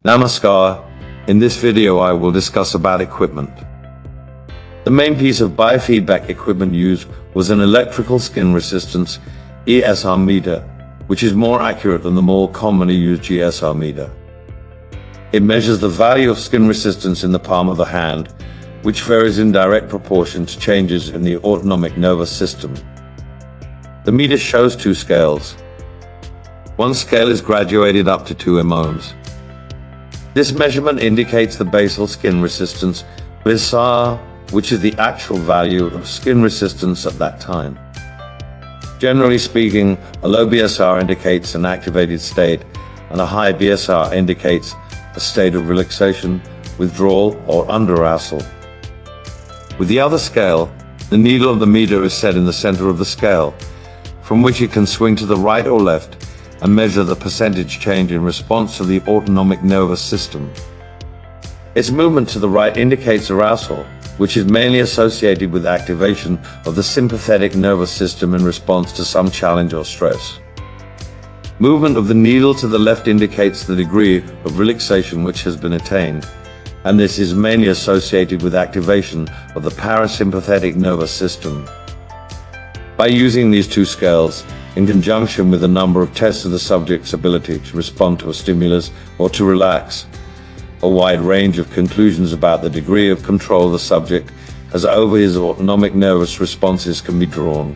Namaskar. In this video I will discuss about equipment. The main piece of biofeedback equipment used was an electrical skin resistance ESR meter, which is more accurate than the more commonly used GSR meter. It measures the value of skin resistance in the palm of the hand, which varies in direct proportion to changes in the autonomic nervous system. The meter shows two scales. One scale is graduated up to 2 ohms. This measurement indicates the basal skin resistance, BSR, which is the actual value of skin resistance at that time. Generally speaking, a low BSR indicates an activated state, and a high BSR indicates a state of relaxation, withdrawal, or underarousal. With the other scale, the needle of the meter is set in the center of the scale, from which it can swing to the right or left and measure the percentage change in response to the autonomic nervous system. Its movement to the right indicates arousal, which is mainly associated with activation of the sympathetic nervous system in response to some challenge or stress. Movement of the needle to the left indicates the degree of relaxation which has been attained, and this is mainly associated with activation of the parasympathetic nervous system. By using these two scales, in conjunction with a number of tests of the subject's ability to respond to a stimulus or to relax, a wide range of conclusions about the degree of control the subject has over his autonomic nervous responses can be drawn.